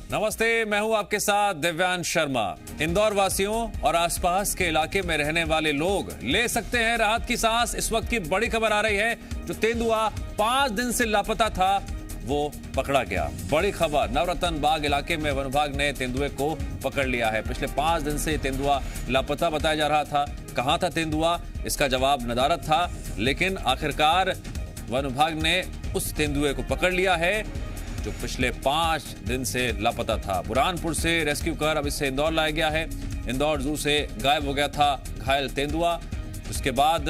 नमस्ते, मैं हूं आपके साथ दिव्यांश शर्मा। इंदौर वासियों और आसपास के इलाके में रहने वाले लोग ले सकते हैं राहत की सांस। इस वक्त की बड़ी खबर आ रही है, जो तेंदुआ 5 दिन से लापता था वो पकड़ा गया। बड़ी खबर, नवरत्न बाग इलाके में वन विभाग ने तेंदुए को पकड़ लिया है। पिछले 5 दिन से तेंदुआ लापता बताया जा रहा था। कहां था तेंदुआ, इसका जवाब नदारद था, लेकिन आखिरकार वन विभाग ने उस तेंदुए को पकड़ लिया है जो पिछले 5 दिन से लापता था। बुरहानपुर से रेस्क्यू कर अब इसे इंदौर लाया गया है। इंदौर जू से गायब हो गया था घायल तेंदुआ। उसके बाद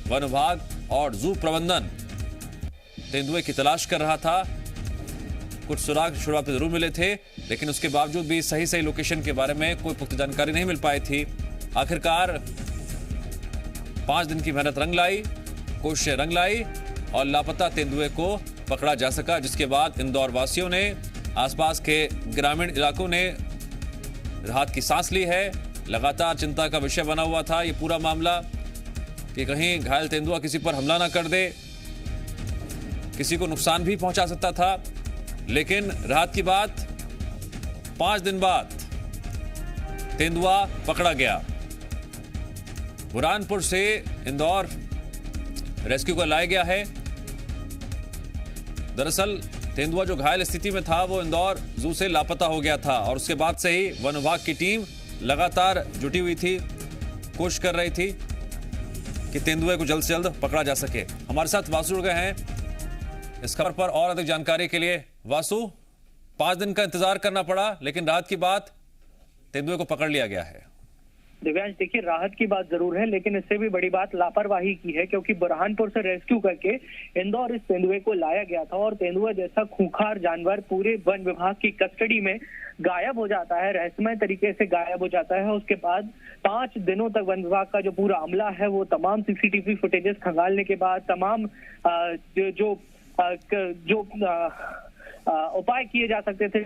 वन विभाग और जू प्रबंधन तेंदुए की तलाश कर रहा था। कुछ सुराग शुरुआत में जरूर मिले थे, लेकिन उसके बावजूद भी सही लोकेशन के बारे में कोई पुख्ता जानकारी नहीं मिल पाई थी। आखिरकार 5 दिन की मेहनत रंग लाई, कोशिशें रंग लाई और लापता तेंदुए को पकड़ा जा सका, जिसके बाद इंदौर वासियों ने, आसपास के ग्रामीण इलाकों ने राहत की सांस ली है। लगातार चिंता का विषय बना हुआ था ये पूरा मामला कि कहीं घायल तेंदुआ किसी पर हमला ना कर दे, किसी को नुकसान भी पहुंचा सकता था। लेकिन राहत की बात, 5 दिन बाद तेंदुआ पकड़ा गया। बुरहानपुर से इंदौर रेस्क्यू कर लाया गया है। दरअसल तेंदुआ जो घायल स्थिति में था वो इंदौर जू से लापता हो गया था और उसके बाद से ही वन विभाग की टीम लगातार जुटी हुई थी, कोशिश कर रही थी कि तेंदुए को जल्द से जल्द पकड़ा जा सके। हमारे साथ वासु जुड़ गए हैं इस खबर पर और अधिक जानकारी के लिए। वासु, 5 दिन का इंतजार करना पड़ा, लेकिन राहत की बात, तेंदुए को पकड़ लिया गया है। दिव्यांश, देखिए, राहत की बात जरूर है, लेकिन इससे भी बड़ी बात लापरवाही की है, क्योंकि बुरहानपुर से रेस्क्यू करके इंदौर इस तेंदुए को लाया गया था और तेंदुआ जैसा खूंखार जानवर पूरे वन विभाग की कस्टडी में गायब हो जाता है, रहस्यमय तरीके से गायब हो जाता है। उसके बाद 5 दिनों तक वन विभाग का जो पूरा अमला है वो तमाम सीसीटीवी फुटेजेस खंगालने के बाद, तमाम जो उपाय किए जा सकते थे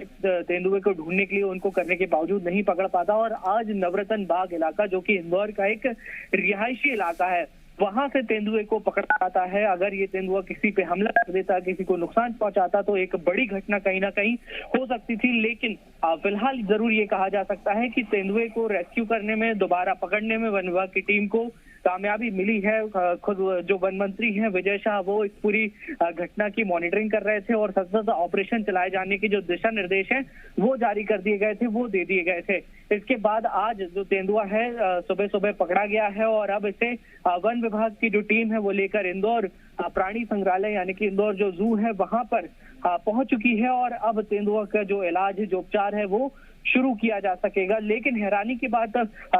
तेंदुए को ढूंढने के लिए, उनको करने के बावजूद नहीं पकड़ पाता। और आज नवरत्न बाग इलाका, जो कि इंदौर का एक रिहायशी इलाका है, वहां से तेंदुए को पकड़ पाता है। अगर ये तेंदुआ किसी पे हमला कर देता, किसी को नुकसान पहुंचाता, तो एक बड़ी घटना कहीं ना कहीं हो सकती थी। लेकिन फिलहाल जरूर ये कहा जा सकता है कि तेंदुए को रेस्क्यू करने में, दोबारा पकड़ने में वन विभाग की टीम को कामयाबी मिली है। खुद जो वन मंत्री हैं विजय शाह, वो इस पूरी घटना की मॉनिटरिंग कर रहे थे और सतत ऑपरेशन चलाए जाने के जो दिशा निर्देश हैं वो जारी कर दिए गए थे, वो दे दिए गए थे। इसके बाद आज जो तेंदुआ है सुबह सुबह पकड़ा गया है और अब इसे वन विभाग की जो टीम है वो लेकर इंदौर प्राणी संग्रहालय, यानी कि इंदौर जो जू है, वहां पर पहुंच चुकी है और अब तेंदुआ का जो इलाज है, जो उपचार है, वो शुरू किया जा सकेगा। लेकिन हैरानी की बात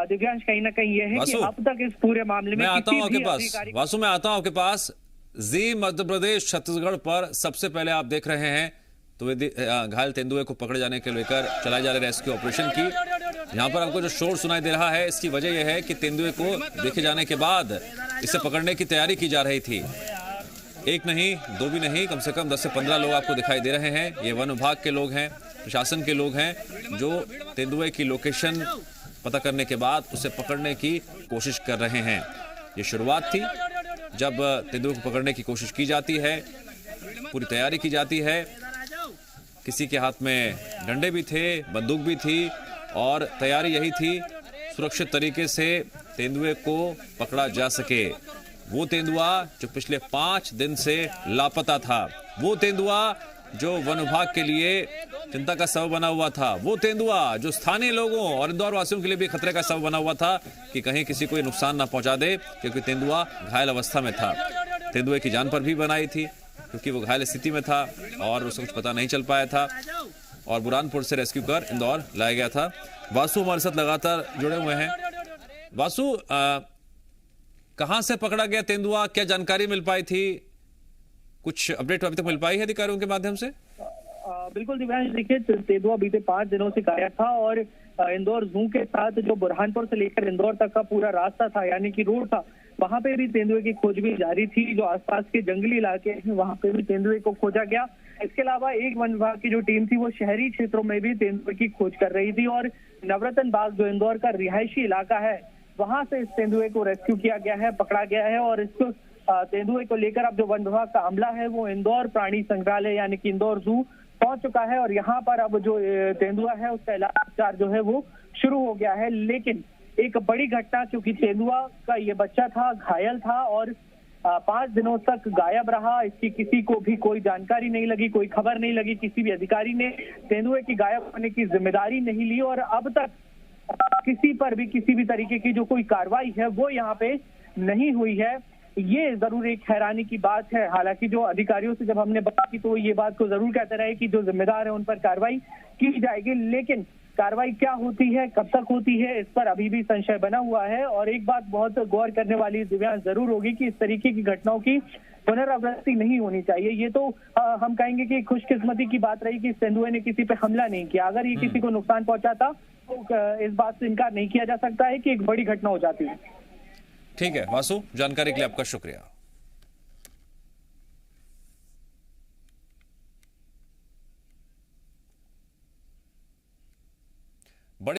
दिव्यांश कहीं ना कहीं यह है कि अब तक इस पूरे मामले में मैं आता हूं आपके पास। जी मध्य प्रदेश छत्तीसगढ़ पर सबसे पहले आप देख रहे हैं तो घायल तेंदुए को पकड़े जाने के लेकर चलाए जा रहे रेस्क्यू ऑपरेशन की। यहाँ पर आपको जो शोर सुनाई दे रहा है, इसकी वजह यह है कि तेंदुए को देखे जाने के बाद इसे पकड़ने की तैयारी की जा रही थी। एक नहीं, दो भी नहीं, कम से कम 10 से 15 लोग आपको दिखाई दे रहे हैं। ये वन विभाग के लोग हैं, प्रशासन के लोग हैं, जो तेंदुए की लोकेशन पता करने के बाद उसे पकड़ने की कोशिश कर रहे हैं। ये शुरुआत थी, जब तेंदुए को पकड़ने की कोशिश की जाती है, पूरी तैयारी की जाती है। किसी के हाथ में डंडे भी थे, बंदूक भी थी और तैयारी यही थी, सुरक्षित तरीके से तेंदुए को पकड़ा जा सके। वो तेंदुआ जो पिछले 5 दिन से लापता था, वो तेंदुआ जो वन विभाग के लिए चिंता का सबब बना हुआ था, वो तेंदुआ जो स्थानीय लोगों और इंदौर वासियों के लिए भी खतरे का सबब बना हुआ था कि कहीं किसी को नुकसान ना पहुंचा दे, क्योंकि तेंदुआ घायल अवस्था में था। तेंदुए की जान पर भी बनाई थी, क्योंकि वो घायल स्थिति में था और उसको कुछ पता नहीं चल पाया था और बुरहानपुर से रेस्क्यू कर इंदौर लाया गया था। वासु हमारे साथ लगातार जुड़े हुए हैं। वासु, कहां से पकड़ा गया तेंदुआ, क्या जानकारी मिल पाई थी? कुछ अपडेट अभी तक मिल पाई है अधिकारियों के माध्यम से? बिल्कुल दिव्यांश, देखिए, तेंदुआ बीते 5 दिनों से गायब था और इंदौर जू के साथ जो बुरहानपुर से लेकर इंदौर तक का पूरा रास्ता था, यानी कि रोड था, वहां पे भी तेंदुए की खोजबीन जारी थी। जो आसपास के जंगली इलाके हैं वहां पे भी तेंदुए को खोजा गया। इसके अलावा एक वन विभाग की जो टीम थी वो शहरी क्षेत्रों में भी तेंदुए की खोज कर रही थी और नवरत्न बाग जो इंदौर का रिहायशी इलाका है, वहां से इस तेंदुए को रेस्क्यू किया गया है, पकड़ा गया है और इसको तेंदुए को लेकर अब जो वन विभाग का अमला है वो इंदौर प्राणी संग्रहालय यानी कि इंदौर जू पहुंच चुका है और यहाँ पर अब जो तेंदुआ है उसका इलाज उपचार जो है वो शुरू हो गया है। लेकिन एक बड़ी घटना, क्योंकि तेंदुआ का ये बच्चा था, घायल था और 5 दिनों तक गायब रहा। इसकी किसी को भी कोई जानकारी नहीं लगी, कोई खबर नहीं लगी, किसी भी अधिकारी ने तेंदुए की गायब होने की जिम्मेदारी नहीं ली और अब तक किसी पर भी किसी भी तरीके की जो कोई कार्रवाई है वो यहाँ पे नहीं हुई है। ये जरूर एक हैरानी की बात है। हालांकि जो अधिकारियों से जब हमने बात की तो वो ये बात को जरूर कहते रहे कि जो जिम्मेदार है उन पर कार्रवाई की जाएगी, लेकिन कार्रवाई क्या होती है, कब तक होती है, इस पर अभी भी संशय बना हुआ है। और एक बात बहुत गौर करने वाली दिव्यांश जरूर होगी कि इस तरीके की घटनाओं की पुनरावृत्ति नहीं होनी चाहिए। ये तो हम कहेंगे कि खुशकिस्मती की बात रही कि इस तेंदुए ने किसी पे हमला नहीं किया। अगर ये किसी को नुकसान पहुंचाता तो इस बात से इनकार नहीं किया जा सकता है कि एक बड़ी घटना हो जाती है। ठीक है वासु, जानकारी के लिए आपका शुक्रिया।